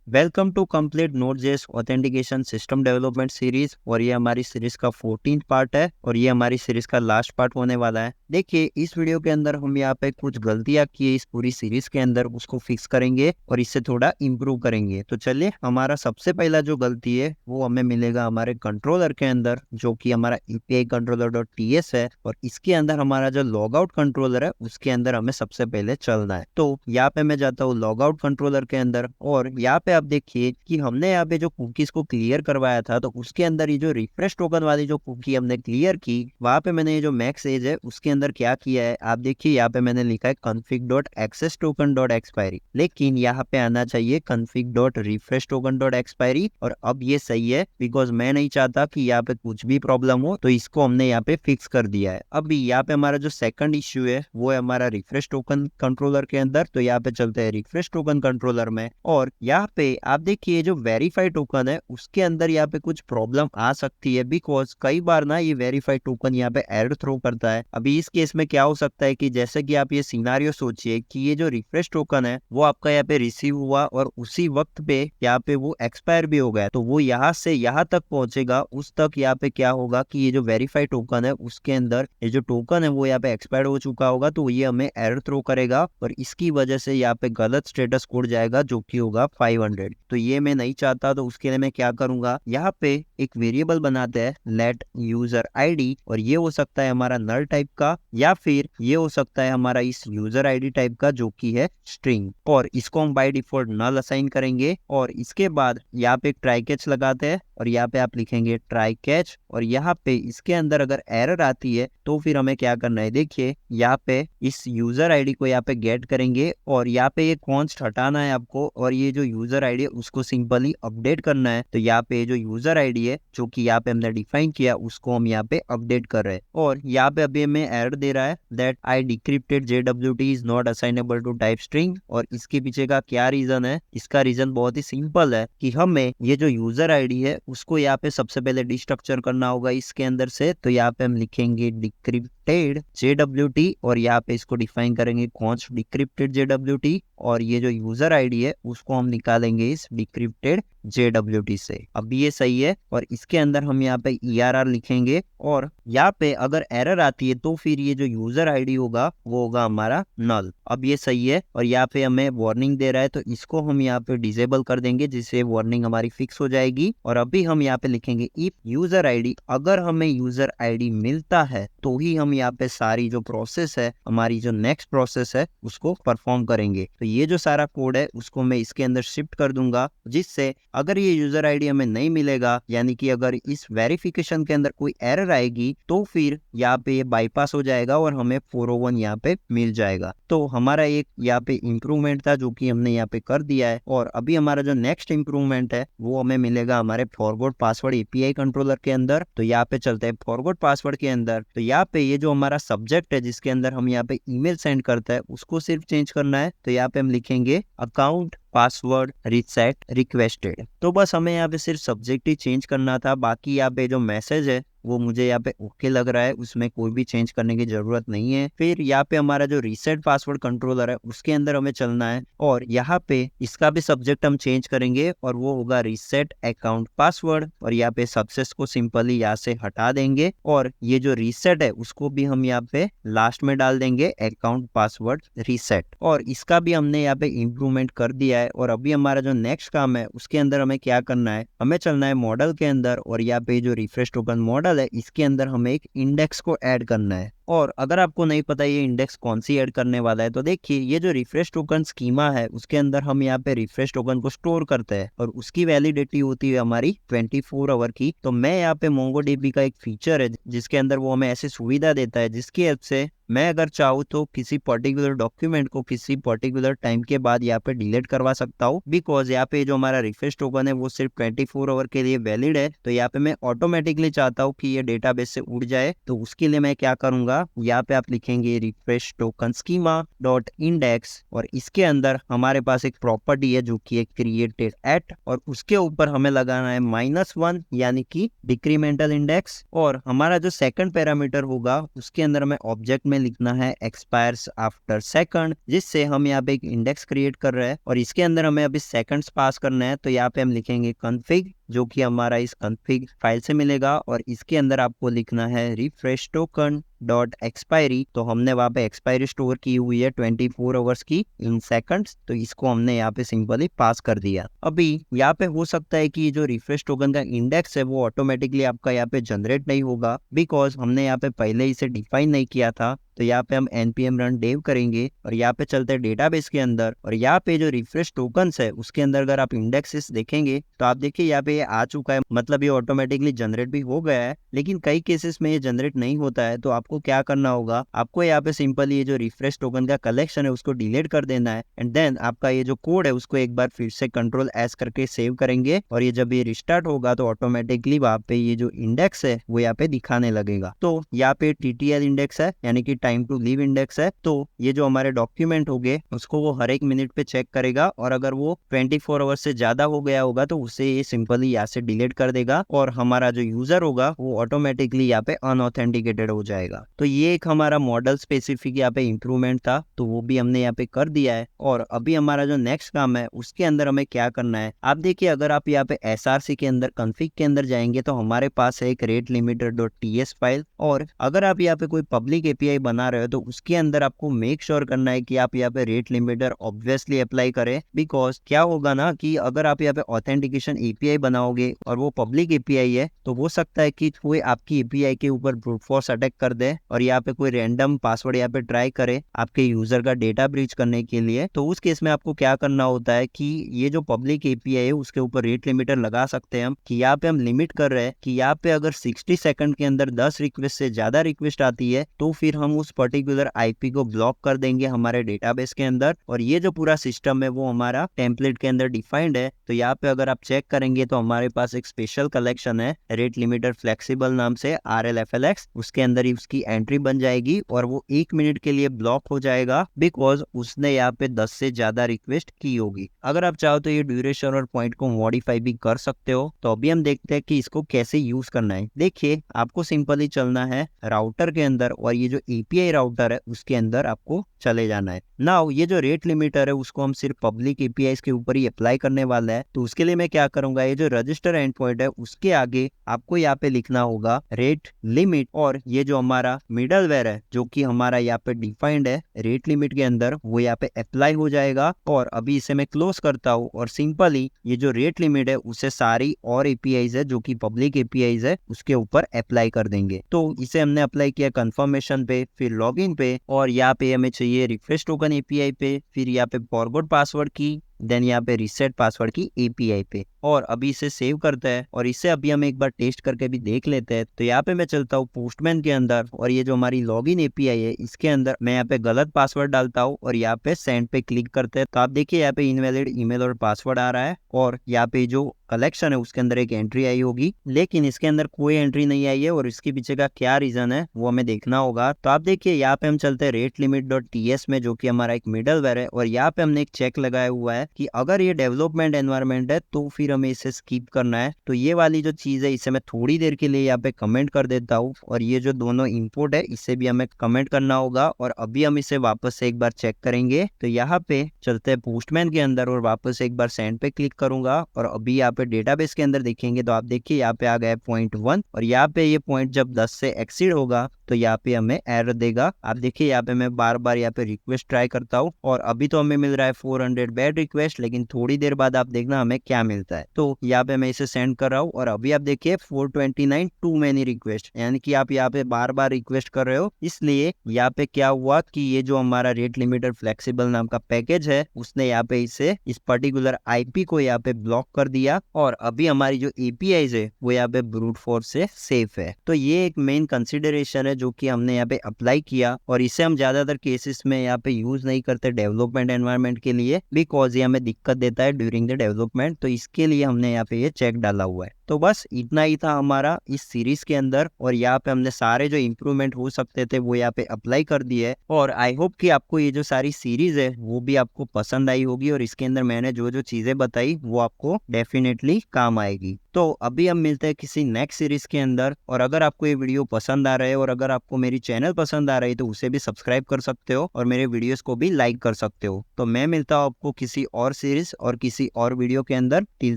Welcome to complete Node JS authentication system development series. और ये हमारी सीरीज का 14th पार्ट है और ये हमारी सीरीज का लास्ट पार्ट होने वाला है। देखिए, इस वीडियो के अंदर हम यहाँ पे कुछ गलतियां की है इस पूरी सीरीज के अंदर, उसको फिक्स करेंगे और इससे थोड़ा इम्प्रूव करेंगे। तो चलिए, हमारा सबसे पहला जो गलती है वो हमें मिलेगा हमारे कंट्रोलर के अंदर, जो कि हमारा एपीआई कंट्रोलर.ts है। और इसके अंदर हमारा जो लॉग आउट कंट्रोलर है उसके अंदर हमें सबसे पहले चलना है। तो यहाँ पे मैं जाता हूँ लॉग आउट कंट्रोलर के अंदर, और यहाँ पे आप देखिए कि हमने यहाँ पे जो कुकीज को क्लियर करवाया था, तो उसके अंदर ये जो रिफ्रेश टोकन वाली जो कुकी हमने क्लियर की, वहां पे मैंने ये जो मैक्स एज है उसके अंदर क्या किया है, आप देखिए यहाँ पे मैंने लिखा है config.access_token.expiry, लेकिन यहाँ पे आना चाहिए config.refresh_token.expiry। और अब ये सही है, बिकॉज मैं नहीं चाहता कि यहाँ पे कुछ भी प्रॉब्लम हो, तो इसको हमने यहाँ पे फिक्स कर दिया है। अभी यहाँ पे हमारा जो सेकंड इश्यू है वो है हमारा रिफ्रेश टोकन कंट्रोलर के अंदर। तो यहाँ पे चलते हैं रिफ्रेश टोकन कंट्रोलर में, और यहाँ पे आप देखिए जो वेरीफाई टोकन है उसके अंदर यहाँ पे कुछ प्रॉब्लम आ सकती है, बिकॉज कई बार ना ये वेरीफाई टोकन यहाँ पे एरर थ्रो करता है। अभी इस केस में क्या हो सकता है कि जैसे कि आप ये सिनारियो सोचिए कि ये जो रिफ्रेश टोकन है वो आपका यहाँ पे रिसीव हुआ और उसी वक्त पे यहाँ पे वो एक्सपायर भी हो गया, तो वो यहाँ से यहाँ तक पहुंचेगा, उस तक यहाँ पे क्या होगा कि ये जो वेरीफाई टोकन है उसके अंदर ये जो टोकन है वो यहाँ पे एक्सपायर हो चुका होगा, तो ये हमें एरर थ्रो करेगा और इसकी वजह से यहाँ पे गलत स्टेटस कोड जाएगा जो कि होगा 500। तो ये मैं नहीं चाहता, तो उसके लिए मैं क्या करूंगा, यहाँ पे एक वेरिएबल बनाते हैं लेट यूजर आईडी, और ये हो सकता है हमारा नल टाइप का, या फिर ये हो सकता है हमारा इस यूजर आईडी टाइप का जो कि है स्ट्रिंग, और इसको हम बाय डिफॉल्ट नल असाइन करेंगे। और इसके बाद यहाँ पे एक ट्राई कैच लगाते हैं और यहाँ पे आप लिखेंगे ट्राई कैच, और यहाँ पे इसके अंदर अगर एरर आती है तो फिर हमें क्या करना है, देखिए यहाँ पे इस यूजर आईडी को यहाँ पे गेट करेंगे और यहाँ पे ये कॉन्स्ट हटाना है आपको, और ये जो यूजर आईडी है उसको सिंपली अपडेट करना है। तो यहाँ पे जो यूजर आईडी है जो कि यहाँ पे हमने डिफाइन किया उसको हम यहाँ पे अपडेट कर रहे हैं, और यहाँ पे अभी हमें एरर दे रहा है that I decrypted JWT is not assignable to type string. और इसके पीछे का क्या रीजन है, इसका रीजन बहुत ही सिंपल है कि हमें ये जो यूजर आईडी है उसको यहाँ पे सबसे पहले डिस्ट्रक्चर करना होगा इसके अंदर से। तो यहाँ पे हम लिखेंगे डिक्रिप्टेड JWT और यहाँ पे इसको डिफाइन करेंगे कॉन्स्ट डिक्रिप्टेड JWT, और ये जो यूजर आईडी है उसको हम निकालेंगे इस डिक्रिप्टेड JWT से। अब ये सही है, और इसके अंदर हम यहाँ पे ERR लिखेंगे, और यहाँ पे अगर एरर आती है तो फिर ये जो यूजर आईडी होगा वो होगा हमारा नल। अब ये सही है, और यहाँ पे हमें वार्निंग दे रहा है तो इसको हम यहाँ पे डिसेबल कर देंगे, जिससे वार्निंग हमारी फिक्स हो जाएगी। और अभी हम यहाँ पे लिखेंगे इफ यूजर आईडी, अगर हमें यूजर आईडी मिलता है तो ही हम यहाँ पे सारी जो प्रोसेस है, हमारी जो नेक्स्ट प्रोसेस है उसको परफॉर्म करेंगे। तो ये जो सारा कोड है उसको मैं इसके अंदर शिफ्ट कर दूंगा, जिससे अगर ये यूजर आईडी हमें नहीं मिलेगा, यानी कि अगर इस वेरिफिकेशन के अंदर कोई एरर आएगी तो फिर यहाँ पे ये बाईपास हो जाएगा और हमें 401 यहाँ पे मिल जाएगा। तो हमारा एक यहाँ पे इम्प्रूवमेंट था जो कि हमने यहाँ पे कर दिया है। और अभी हमारा जो नेक्स्ट इम्प्रूवमेंट है वो हमें मिलेगा हमारे फॉरवर्ड पासवर्ड एपीआई कंट्रोलर के अंदर। तो यहाँ पे चलते हैं फॉरवर्ड पासवर्ड के अंदर। तो यहाँ पे ये जो हमारा सब्जेक्ट है जिसके अंदर हम यहाँ पे ईमेल सेंड करते हैं उसको सिर्फ चेंज करना है। तो यहाँ पे हम लिखेंगे अकाउंट पासवर्ड रीसेट रिक्वेस्टेड। तो बस हमें यहाँ पे सिर्फ सब्जेक्ट ही चेंज करना था, बाकी यहाँ पे जो मैसेज है वो मुझे यहाँ पे ओके लग रहा है, उसमें कोई भी चेंज करने की जरूरत नहीं है। फिर यहाँ पे हमारा जो रीसेट पासवर्ड कंट्रोलर है उसके अंदर हमें चलना है, और यहाँ पे इसका भी सब्जेक्ट हम चेंज करेंगे और वो होगा रीसेट अकाउंट पासवर्ड। और यहाँ पे सक्सेस को सिंपली यहाँ से हटा देंगे, और ये जो रीसेट है उसको भी हम यहाँ पे लास्ट में डाल देंगे अकाउंट पासवर्ड रीसेट। और इसका भी हमने यहाँ पे इम्प्रूवमेंट कर दिया है। और अभी हमारा जो नेक्स्ट काम है उसके अंदर हमें क्या करना है, हमें चलना है मॉडल के अंदर, और यहाँ पे जो रिफ्रेश टोकन मॉडल है इसके अंदर हमें एक इंडेक्स को ऐड करना है। और अगर आपको नहीं पता ये इंडेक्स कौन सी ऐड करने वाला है, तो देखिए ये जो रिफ्रेश टोकन स्कीमा है उसके अंदर हम यहाँ पे रिफ्रेश टोकन को स्टोर करते हैं और उसकी वैलिडिटी होती है हमारी 24 आवर की। तो मैं यहाँ पे MongoDB का एक फीचर है जिसके अंदर वो हमें ऐसी सुविधा देता है जिसकी हेल्प से मैं अगर चाहूँ तो किसी पर्टिकुलर डॉक्यूमेंट को किसी पर्टिकुलर टाइम के बाद यहाँ पे डिलीट करवा सकता हूँ, बिकॉज यहाँ पे जो हमारा रिफ्रेश टोकन है वो सिर्फ 24 आवर के लिए वैलिड है। तो यहाँ पे मैं ऑटोमेटिकली चाहता हूँ कि ये डेटाबेस से उड़ जाए, तो उसके लिए मैं क्या करूंगा, जाएगा, यहाँ पे आप लिखेंगे refresh token schema dot index और इसके अंदर हमारे पास एक प्रॉपर्टी है जो कि है क्रिएटेड एट और उसके ऊपर हमें लगाना है -1 यानी कि डिक्रीमेंटल इंडेक्स और हमारा जो सेकंड पैरामीटर होगा उसके अंदर हमें ऑब्जेक्ट में लिखना है एक्सपायर्स आफ्टर सेकंड, जिससे हम यहाँ पे एक इंडेक्स क्रिएट कर रहे हैं और इसके अंदर हमें अभी सेकंड्स पास करना है। तो यहाँ पे हम लिखेंगे कॉन्फ़िग जो कि हमारा इस कॉन्फ़िग फाइल से मिलेगा और इसके अंदर आपको लिखना है रिफ्रेश टोकन डॉट एक्सपायरी। तो हमने वहाँ पे एक्सपायरी स्टोर की हुई है 24 आवर्स की इन सेकंड्स, तो इसको हमने यहाँ पे सिंपली पास कर दिया। अभी यहाँ पे हो सकता है कि जो रिफ्रेश टोकन का इंडेक्स है वो ऑटोमेटिकली आपका यहाँ पे जनरेट नहीं होगा बिकॉज हमने यहाँ पे पहले इसे डिफाइन नहीं किया था। तो यहाँ पे हम npm run dev करेंगे और यहाँ पे चलते हैं डेटाबेस के अंदर और यहाँ पे जो रिफ्रेश टोकन्स है उसके अंदर अगर आप इंडेक्सेस देखेंगे तो आप देखिए यहाँ पे ये आ चुका है, मतलब ये ऑटोमेटिकली जनरेट भी हो गया है। लेकिन कई केसेस में ये जनरेट नहीं होता है, तो आपको क्या करना होगा, आपको यहाँ पे सिंपल ये जो रिफ्रेश टोकन का कलेक्शन है उसको डिलीट कर देना है एंड देन आपका ये जो कोड है उसको एक बार फिर से Ctrl+S करके सेव करेंगे और ये जब ये रिस्टार्ट होगा तो ऑटोमेटिकली वहाँ पे ये जो इंडेक्स है वो यहाँ पे दिखाने लगेगा। तो यहाँ पे TTL इंडेक्स है यानी कि टाइम टू लीव इंडेक्स है, तो ये जो हमारे डॉक्यूमेंट हो गए उसको वो हर एक मिनट पे चेक करेगा और अगर वो 24 आवर्स से ज्यादा हो गया होगा तो उसे ये सिंपली यहाँ से डिलीट कर देगा और हमारा जो यूजर होगा वो ऑटोमेटिकली यहाँ पे अनऑथेंटिकेटेड हो जाएगा। तो ये एक हमारा मॉडल स्पेसिफिक यहाँ पे इंप्रूवमेंट था, तो वो भी हमने यहाँ पे कर दिया है। और अभी हमारा जो नेक्स्ट काम है उसके अंदर हमें क्या करना है, आप देखिए अगर आप यहाँ पे SRC के अंदर कॉन्फ़िग के अंदर जाएंगे तो हमारे पास है एक रेट लिमिटर .ts फाइल और अगर आप यहाँ पे कोई पब्लिक API बना रहे हो तो उसके अंदर आपको मेक श्योर करना है कि आप यहाँ पे रेट लिमिटर ऑब्वियसली अप्लाई करें। बिकॉज क्या होगा ना कि अगर आप यहाँ पे ऑथेंटिकेशन API बनाओगे और वो पब्लिक API है तो हो सकता है कि कोई आपकी API के ऊपर ब्रूट फोर्स अटैक कर दे और यहाँ पे कोई रैंडम पासवर्ड यहाँ पे ट्राई करे आपके यूजर का डेटा ब्रीच करने के लिए। तो उस केस में आपको क्या करना होता है कि ये जो पब्लिक API है उसके ऊपर रेट लिमिटर लगा सकते हैं हम कि यहाँ पे हम लिमिट कर रहे हैं कि यहाँ पे अगर 60 सेकंड के अंदर 10 रिक्वेस्ट से ज्यादा रिक्वेस्ट आती है तो फिर हम उस पर्टिकुलर IP को ब्लॉक कर देंगे हमारे डेटाबेस के अंदर। और ये जो पूरा सिस्टम है वो हमारा टेम्पलेट के अंदर डिफाइंड है। तो यहाँ पे अगर आप चेक करेंगे तो हमारे पास एक स्पेशल कलेक्शन है रेट लिमिटर फ्लेक्सिबल नाम से RLFLX, उसके अंदर ही उसकी एंट्री बन जाएगी और वो 1 मिनट के लिए ब्लॉक हो जाएगा बिकॉज उसने यहाँ पे 10 से ज्यादा रिक्वेस्ट की होगी। अगर आप चाहो तो ये ड्यूरेशन और पॉइंट को मॉडिफाई भी कर सकते हो। तो अभी हम देखते हैं कि इसको कैसे यूज करना है। देखिए आपको सिंपली चलना है राउटर के अंदर और ये जो API राउटर है उसके अंदर आपको चले जाना है। नाउ ये जो रेट लिमिटर है उसको हम सिर्फ पब्लिक APIs के ऊपर ही अप्लाई करने वाला है। तो उसके लिए मैं क्या करूंगा, ये जो रजिस्टर एंड पॉइंट है उसके आगे आपको यहाँ पे लिखना होगा रेट लिमिट और ये जो हमारा मिडलवेयर है जो कि हमारा यहाँ पे डिफाइंड है रेट लिमिट के अंदर वो यहाँ पे अप्लाई हो जाएगा। और अभी इसे मैं क्लोज करता हूँ और सिंपली ये जो रेट लिमिट है उसे सारी और APIs है जो कि पब्लिक APIs है उसके ऊपर अप्लाई कर देंगे। तो इसे हमने अप्लाई किया कंफर्मेशन पे, फिर लॉगिन पे और यहाँ पे हमें चाहिए रिफ्रेश टोकन API पे, फिर यहाँ पे फॉरगॉट पासवर्ड की, देन यहाँ पे रीसेट पासवर्ड की API पे। और अभी इसे सेव करते हैं और इसे अभी हम एक बार टेस्ट करके भी देख लेते हैं। तो यहाँ पे मैं चलता हूँ पोस्टमैन के अंदर और ये जो हमारी लॉगिन API है इसके अंदर मैं यहाँ पे गलत पासवर्ड डालता हूँ और यहाँ पे सेंड पे क्लिक करते हैं। तो आप देखिए यहाँ पे इनवैलिड ईमेल और पासवर्ड आ रहा है और यहाँ पे जो कलेक्शन है उसके अंदर एक एंट्री आई होगी, लेकिन इसके अंदर कोई एंट्री नहीं आई है और इसके पीछे का क्या रीजन है वो हमें देखना होगा। तो आप देखिए यहाँ पे हम चलते हैं रेट लिमिट .ts में जो कि हमारा एक मिडलवेयर है और यहाँ पे हमने एक चेक लगाया हुआ है कि अगर ये डेवलपमेंट एनवायरनमेंट है तो फिर हमें इसे स्किप करना है। तो ये वाली जो चीज है इसे मैं थोड़ी देर के लिए यहाँ पे कमेंट कर देता हूँ और ये जो दोनों इंपोर्ट है इसे भी हमें कमेंट करना होगा और अभी हम इसे वापस से एक बार चेक करेंगे। तो यहाँ पे चलते हैं पोस्टमैन के अंदर और वापस एक बार सेंड पे क्लिक करूंगा और अभी यहाँ पे डेटाबेस के अंदर देखेंगे तो आप देखिए यहाँ पे आ गया 0.1 और यहाँ पे ये पॉइंट जब 10 से एक्सीड होगा तो यहाँ पे हमें एरर देगा। आप देखिए यहाँ पे मैं बार बार यहाँ पे रिक्वेस्ट ट्राई करता हूँ और अभी तो हमें मिल रहा है 400 बैड रिक्वेस्ट, लेकिन थोड़ी देर बाद आप देखना हमें क्या मिलता है। तो यहाँ पे मैं इसे सेंड कर रहा हूँ और अभी आप देखिए 429 टू मेनी रिक्वेस्ट, यानी कि आप यहाँ पे बार बार रिक्वेस्ट कर रहे हो। इसलिए यहाँ पे क्या हुआ कि ये जो हमारा रेट लिमिटर फ्लेक्सिबल नाम का पैकेज है उसने यहाँ पे इसे इस पर्टिकुलर IP को यहाँ पे ब्लॉक कर दिया और अभी हमारी जो APIs है वो यहाँ पे ब्रूट फोर्स से सेफ है। तो ये एक मेन कंसिडरेशन है जो कि हमने यहाँ पे अप्लाई किया, और इसे हम ज्यादातर केसेस में यहाँ पे यूज नहीं करते डेवलपमेंट एनवायरनमेंट के लिए, बिकॉज ये हमें दिक्कत देता है ड्यूरिंग द डेवलपमेंट। तो इसके लिए हमने यहाँ पे ये चेक डाला हुआ है। तो बस इतना ही था हमारा इस सीरीज के अंदर, और यहाँ पे हमने सारे जो इम्प्रूवमेंट हो सकते थे वो यहाँ पे अप्लाई कर दिए। और आई होप कि आपको ये जो सारी सीरीज है वो भी आपको पसंद आई होगी, और इसके अंदर मैंने जो जो चीजें बताई वो आपको डेफिनेटली काम आएगी। तो अभी हम मिलते हैं किसी नेक्स्ट सीरीज के अंदर। और अगर आपको ये वीडियो पसंद आ रहा है और अगर आपको मेरी चैनल पसंद आ रही है तो उसे भी सब्सक्राइब कर सकते हो और मेरे वीडियोस को भी लाइक कर सकते हो। तो मैं मिलता हूँ आपको किसी और सीरीज और किसी और वीडियो के अंदर। Till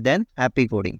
then, happy coding.